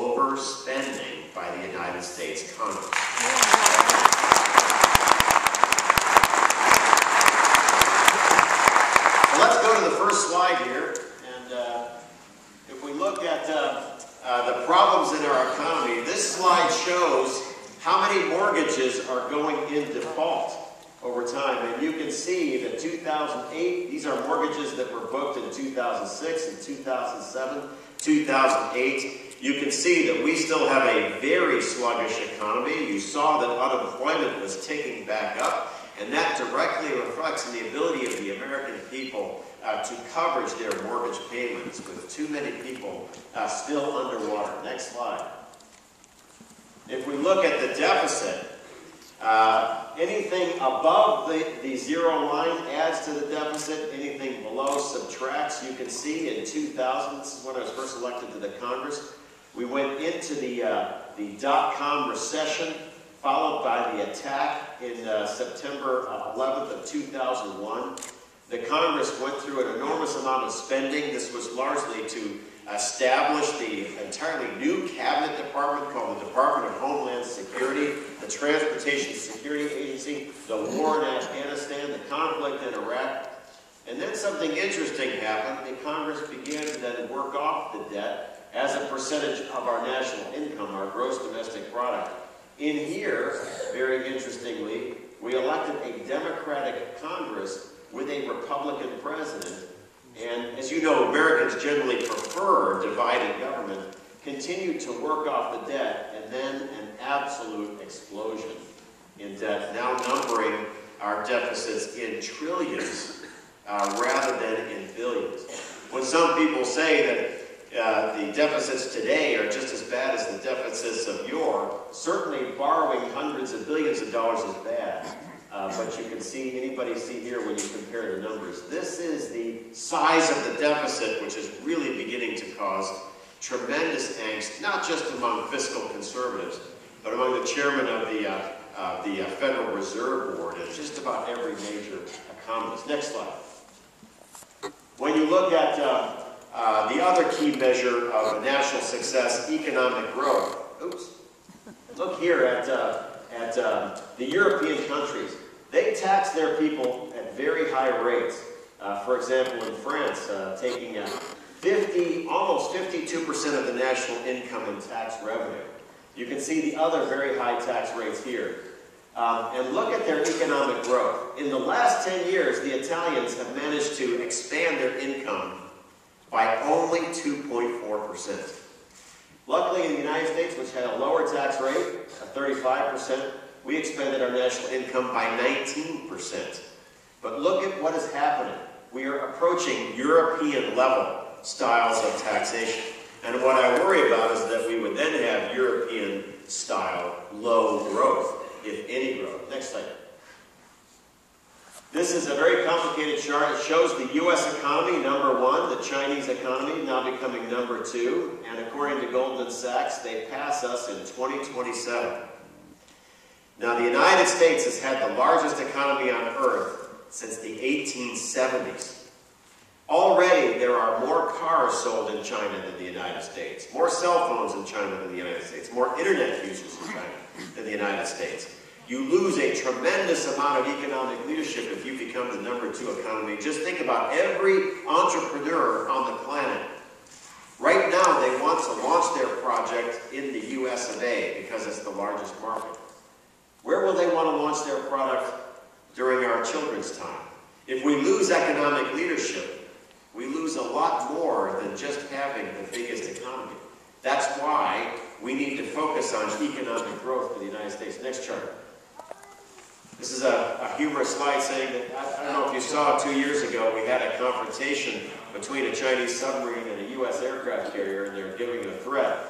overspending by the United States Congress. So let's go to the first slide here, and if we look at the problems in our economy, this slide shows how many mortgages are going in default over time. And you can see that 2008, these are mortgages that were booked in 2006 and 2007, 2008. You can see that we still have a very sluggish economy. You saw that unemployment was ticking back up, and that directly reflects in the ability of the American people to coverage their mortgage payments, with too many people still underwater. Next slide. If we look at the deficit, anything above the zero line adds to the deficit. Anything below subtracts. You can see in 2000, this is when I was first elected to the Congress, we went into the dot-com recession, followed by the attack in September 11th of 2001. The Congress went through an enormous amount of spending. This was largely to establish the entirely new cabinet department called the Department of Homeland Security, the Transportation Security Agency, the war in Afghanistan, the conflict in Iraq. And then something interesting happened. The Congress began to then work off the debt as a percentage of our national income, our gross domestic product. In here, very interestingly, we elected a Democratic Congress with a Republican president. And as you know, Americans generally prefer divided government, continued to work off the debt, and then an absolute explosion in debt, now numbering our deficits in trillions rather than in billions. When some people say that the deficits today are just as bad as the deficits of yore, certainly borrowing hundreds of billions of dollars is bad. But you can see, anybody see here when you compare the numbers, this is the size of the deficit, which is really beginning to cause tremendous angst, not just among fiscal conservatives, but among the chairman of the Federal Reserve Board and just about every major economist. Next slide. When you look at the other key measure of national success, economic growth, look here at the European countries. They tax their people at very high rates. For example, in France, taking almost 52% of the national income in tax revenue. You can see the other very high tax rates here. And look at their economic growth. In the last 10 years, the Italians have managed to expand their income by only 2.4%. Luckily, in the United States, which had a lower tax rate, of 35%, we expanded our national income by 19%. But look at what is happening. We are approaching European-level styles of taxation. And what I worry about is that we would then have European-style low growth, if any growth. Next slide. This is a very complicated chart. It shows the U.S. economy, number one, the Chinese economy now becoming number two. And according to Goldman Sachs, they pass us in 2027. Now, the United States has had the largest economy on earth since the 1870s. Already, there are more cars sold in China than the United States, more cell phones in China than the United States, more internet users in China than the United States. You lose a tremendous amount of economic leadership if you become the number two economy. Just think about every entrepreneur on the planet. Right now, they want to launch their project in the US of A because it's the largest market. Where will they want to launch their product during our children's time? If we lose economic leadership, we lose a lot more than just having the biggest economy. That's why we need to focus on economic growth for the United States. Next chart. This is a humorous slide saying that, I don't know if you saw 2 years ago, we had a confrontation between a Chinese submarine and a U.S. aircraft carrier, and they're giving a threat.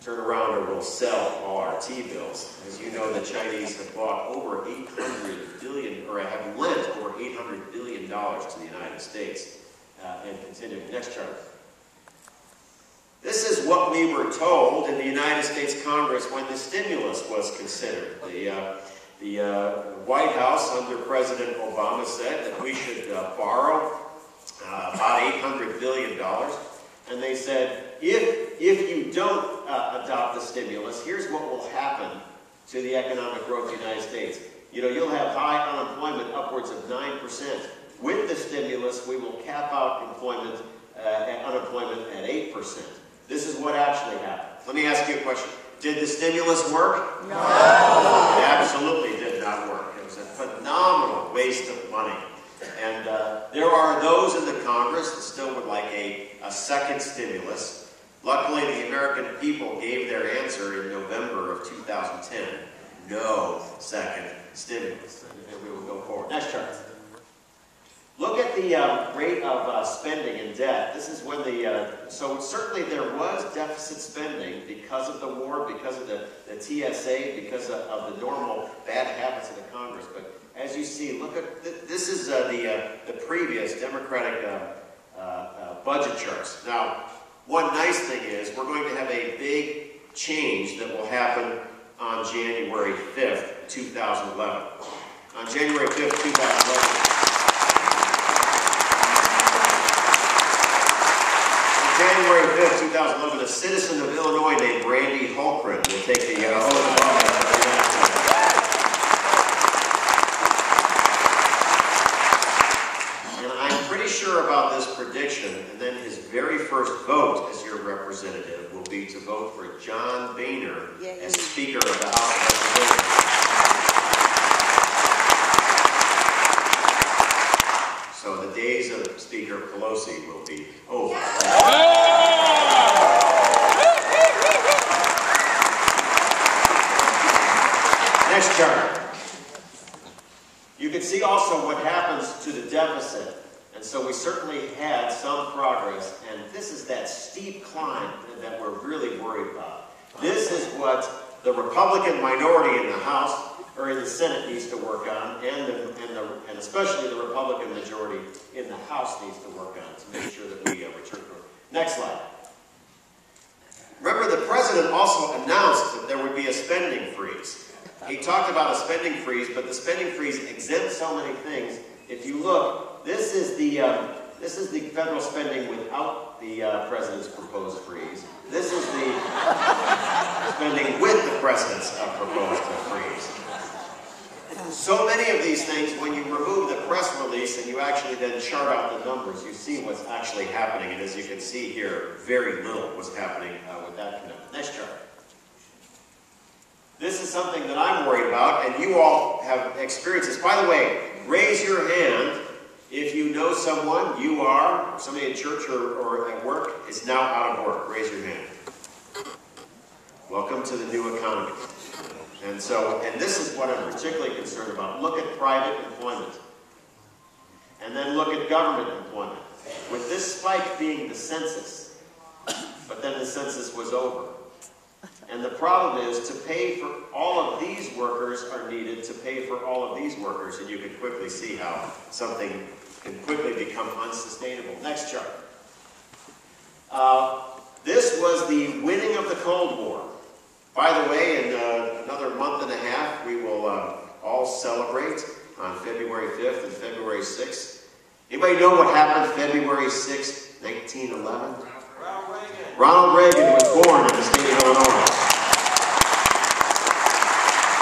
Turn around or we'll sell all our T-bills. As you know, the Chinese have bought over $800 billion, or have lent over $800 billion to the United States. And continue. Next chart. This is what we were told in the United States Congress when the stimulus was considered. The White House under President Obama said that we should borrow about $800 billion. And they said, if you don't adopt the stimulus, here's what will happen to the economic growth of the United States. You'll have high unemployment, upwards of 9%. With the stimulus, we will cap out unemployment at 8%. This is what actually happened. Let me ask you a question. Did the stimulus work? No. It absolutely did not work. It was a phenomenal waste of money. And there are those in the Congress that still would like a second stimulus. Luckily, the American people gave their answer in November of 2010. No second stimulus. And we will go forward. Next chart. Look at the rate of spending and debt. This is when so certainly there was deficit spending because of the war, because of the TSA, because of the normal bad habits of the Congress. But as you see, look at, this is the previous Democratic budget charts. Now, one nice thing is we're going to have a big change that will happen on January 5th, 2011. On January 5th, 2011, January 5th, 2011, a citizen of Illinois named Randy Holcren will take the oath of office. And I'm pretty sure about this prediction, and then his very first vote as your representative will be to vote for John Boehner as Speaker of the House of Representatives. So the days of Speaker Pelosi will be over. Next chart. You can see also what happens to the deficit. And so we certainly had some progress. And this is that steep climb that we're really worried about. This is what the Republican minority in the House or in the Senate needs to work on, and especially the Republican majority in the House needs to work on to make sure that we return growth. Next slide. Remember, the president also announced that there would be a spending freeze. He talked about a spending freeze, but the spending freeze exempts so many things. If you look, this is the federal spending without the president's proposed freeze. This is the spending with the president's proposed freeze. So many of these things, when you remove the press release and you actually then chart out the numbers, you see what's actually happening. And as you can see here, very little was happening with that commitment. Next chart. This is something that I'm worried about, and you all have experienced this. By the way, raise your hand if you know someone, you are, or somebody at church or at work, is now out of work. Raise your hand. Welcome to the new economy. And this is what I'm particularly concerned about. Look at private employment. And then look at government employment. With this spike being the census, but then the census was over. And the problem is, to pay for all of these workers are needed to pay for all of these workers, and you can quickly see how something can quickly become unsustainable. Next chart. This was the winning of the Cold War. By the way, in another month and a half, we will all celebrate on February 5th and February 6th. Anybody know what happened February 6th, 1911? Ronald Reagan was born in the state of Illinois.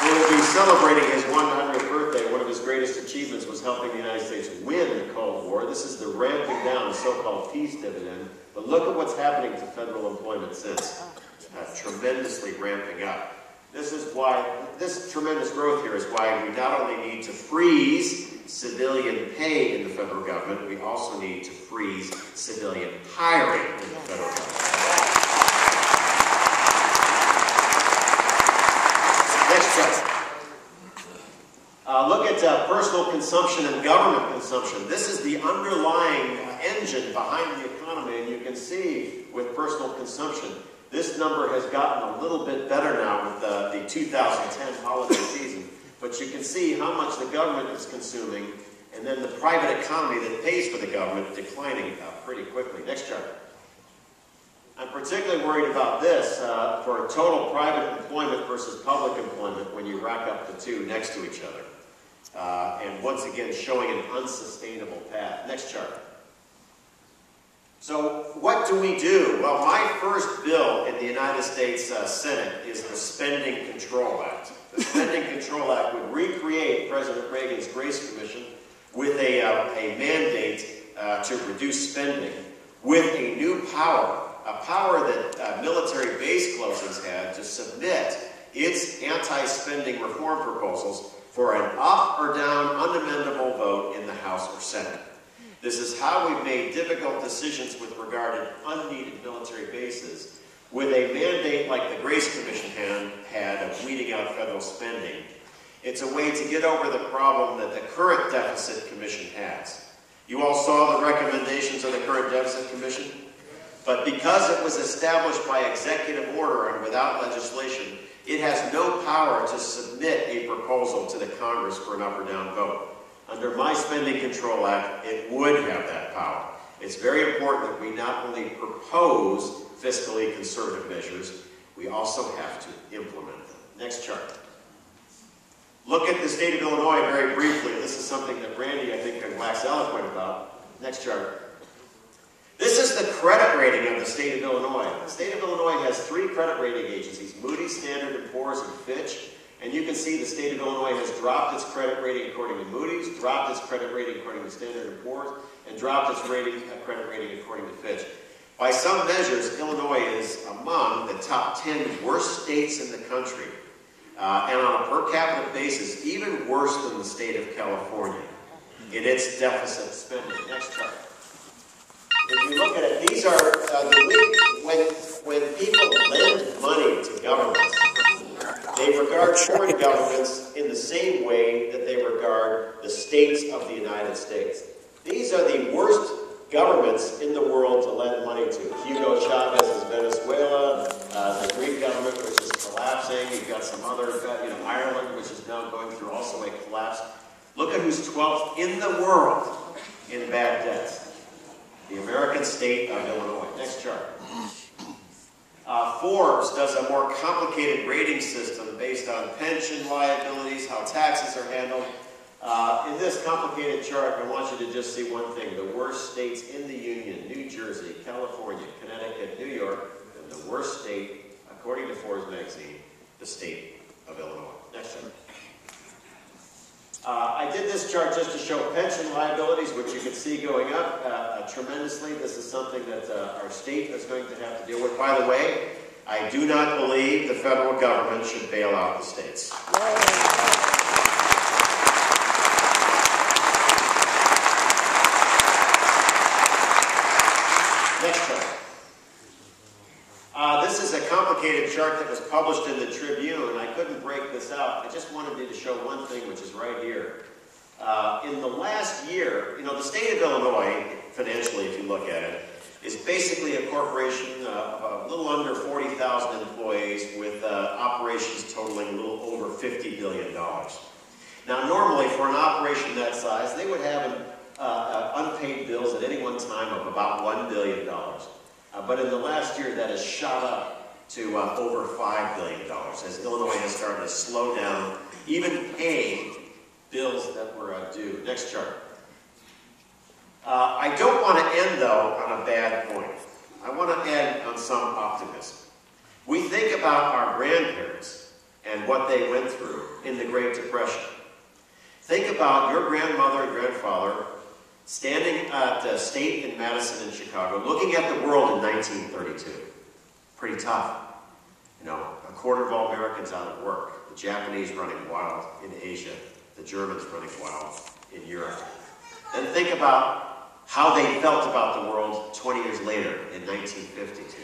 We will be celebrating his 100th birthday. One of his greatest achievements was helping the United States win the Cold War. This is the ramping down, the so-called peace dividend. But look at what's happening to federal employment since. Tremendously ramping up. This is why, this tremendous growth here is why we not only need to freeze civilian pay in the federal government, we also need to freeze civilian hiring in the federal government. Next chart. Look at personal consumption and government consumption. This is the underlying engine behind the economy, and you can see with personal consumption, this number has gotten a little bit better now with the 2010 holiday season. But you can see how much the government is consuming, and then the private economy that pays for the government declining pretty quickly. Next chart. I'm particularly worried about this for total private employment versus public employment when you rack up the two next to each other. And once again, showing an unsustainable path. Next chart. So what do we do? Well, my first bill in the United States Senate is the Spending Control Act. The Spending Control Act would recreate President Reagan's Grace Commission with a mandate to reduce spending, with a new power, a power that military base closings had to submit its anti-spending reform proposals for an up or down unamendable vote in the House or Senate. This is how we've made difficult decisions with regard to unneeded military bases, with a mandate like the Grace Commission had of weeding out federal spending. It's a way to get over the problem that the current Deficit Commission has. You all saw the recommendations of the current Deficit Commission, but because it was established by executive order and without legislation, it has no power to submit a proposal to the Congress for an up or down vote. Under my Spending Control Act, it would have that power. It's very important that we not only propose fiscally conservative measures, we also have to implement them. Next chart. Look at the state of Illinois very briefly. This is something that Randy, I think, can wax eloquent about. Next chart. This is the credit rating of the state of Illinois. The state of Illinois has 3 credit rating agencies, Moody's, Standard & Poor's, and Fitch. And you can see the state of Illinois has dropped its credit rating according to Moody's, dropped its credit rating according to Standard & Poor's, and dropped its credit rating according to Fitch. By some measures, Illinois is among the top 10 worst states in the country. And on a per capita basis, even worse than the state of California in its deficit spending. Next chart. If you look at it, these are when people lend money to governments, they regard foreign governments in the same way that they regard the states of the United States. These are the worst governments in the world to lend money to. Hugo Chavez's Venezuela, the Greek government, which is collapsing. You've got some other, Ireland, which is now going through also a collapse. Look at who's 12th in the world in bad debts. The American state of Illinois. Next chart. Forbes does a more complicated rating system based on pension liabilities, how taxes are handled. In this complicated chart, I want you to just see one thing. The worst states in the Union: New Jersey, California, Connecticut, New York, and the worst state, according to Forbes magazine, the state of Illinois. Next chart. I did this chart just to show pension liabilities, which you can see going up tremendously. This is something that our state is going to have to deal with. By the way, I do not believe the federal government should bail out the states. Next chart. This is a complicated chart that was published in the Tribune, and I couldn't break this out. I just wanted you to show one thing, which is right here. In the last year, the state of Illinois, financially, if you look at it, is basically a corporation of a little under 40,000 employees with operations totaling a little over $50 billion. Now, normally, for an operation that size, they would have unpaid bills at any one time of about $1 billion. But in the last year, that has shot up to over $5 billion, as Illinois has started to slow down, even paying bills that were due. Next chart. I don't want to end, though, on a bad point. I want to end on some optimism. We think about our grandparents and what they went through in the Great Depression. Think about your grandmother and grandfather standing at State in Madison in Chicago, looking at the world in 1932. Pretty tough. A quarter of all Americans out of work. The Japanese running wild in Asia. The Germans running wild in Europe. Then think about how they felt about the world 20 years later in 1952.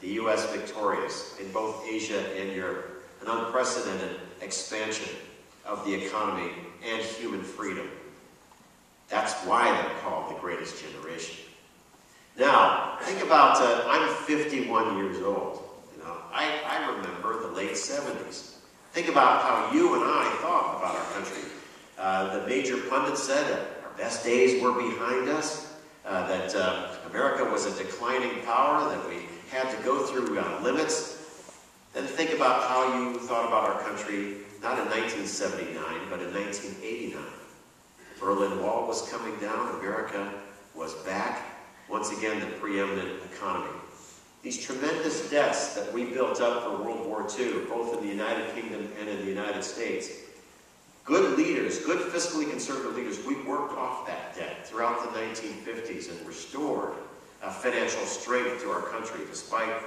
The U.S. victorious in both Asia and Europe. An unprecedented expansion of the economy and human freedom. That's why they're called the greatest generation. Now, think about, I'm 51 years old. I remember the late 70s. Think about how you and I thought about our country. The major pundits said that our best days were behind us, that America was a declining power, that we had to go through limits. Then think about how you thought about our country, not in 1979, but in 1989. The Berlin Wall was coming down. America was back, once again, the preeminent economy. These tremendous debts that we built up for World War II, both in the United Kingdom and in the United States, good leaders, good fiscally conservative leaders, we worked off that debt throughout the 1950s and restored financial strength to our country, despite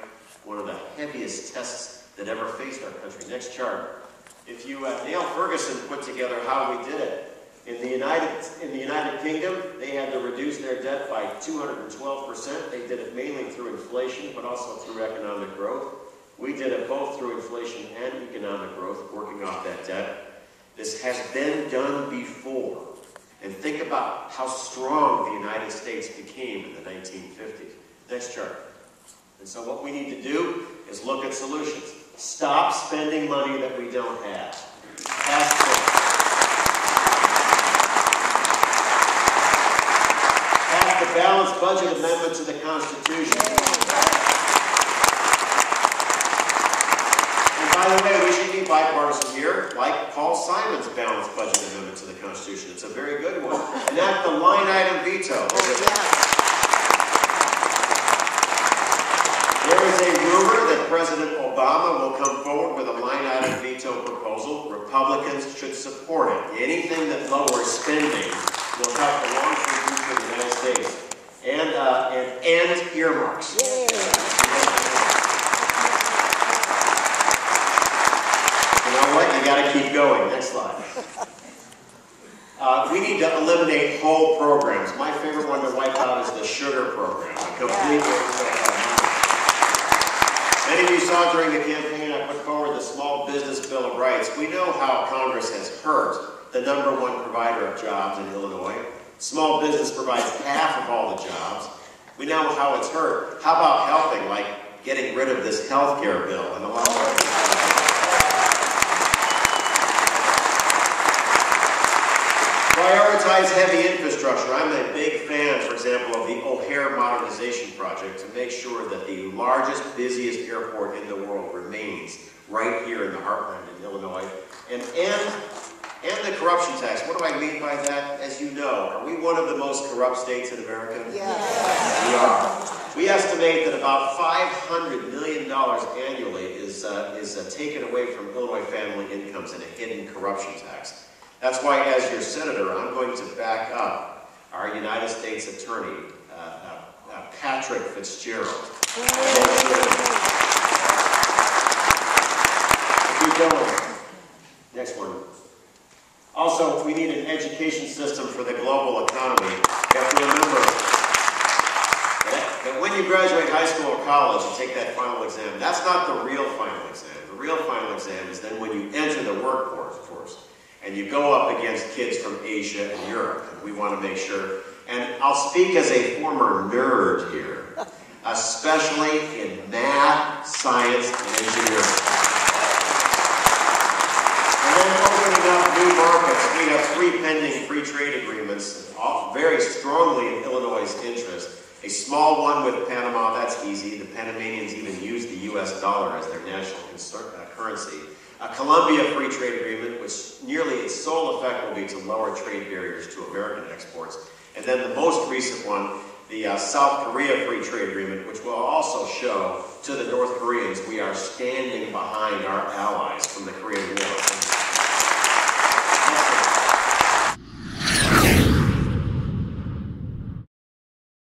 one of the heaviest tests that ever faced our country. Next chart. If you, Neil Ferguson put together how we did it. In the United Kingdom, they had to reduce their debt by 212%. They did it mainly through inflation, but also through economic growth. We did it both through inflation and economic growth, working off that debt. This has been done before. And think about how strong the United States became in the 1950s. Next chart. And so what we need to do is look at solutions. Stop spending money that we don't have. Pass the balanced budget amendment to the Constitution. And by the way, we should be bipartisan here, like Paul Simon's balanced budget amendment to the Constitution. It's a very good one. Enact the line item veto. There is a rumor that President Obama will come forward with a line item veto proposal. Republicans should support it. Anything that lowers spending will help the long-term future of the United States. And earmarks. You know what? You got to keep going. Next slide. We need to eliminate whole programs. My favorite one to wipe out is the sugar program. Many of you saw during the campaign I put forward the Small Business Bill of Rights. We know how Congress has hurt the #1 provider of jobs in Illinois. Small business provides half of all the jobs. We know how it's hurt. How about helping, like getting rid of this health care bill and allowing prioritize heavy infrastructure. I'm a big fan, for example, of the O'Hare Modernization Project to make sure that the largest, busiest airport in the world remains right here in the heartland in Illinois. And the corruption tax. What do I mean by that? As you know, are we one of the most corrupt states in America? Yes. We are. We estimate that about $500 million annually is taken away from Illinois family incomes in a hidden corruption tax. That's why, as your senator, I'm going to back up our United States Attorney, Patrick Fitzgerald. Keep going. Next one. Also, we need an education system for the global economy. You have to remember that when you graduate high school or college and take that final exam, that's not the real final exam. The real final exam is then when you enter the workforce. And you go up against kids from Asia and Europe. And we want to make sure, and I'll speak as a former nerd here, especially in math, science, and engineering. And then opening up new markets. We have 3 pending free trade agreements, all very strongly in Illinois' interest. A small one with Panama, that's easy. The Panamanians even use the US dollar as their national currency. A Colombia free trade agreement, which nearly its sole effect will be to lower trade barriers to American exports. And then the most recent one, the South Korea free trade agreement, which will also show to the North Koreans we are standing behind our allies from the Korean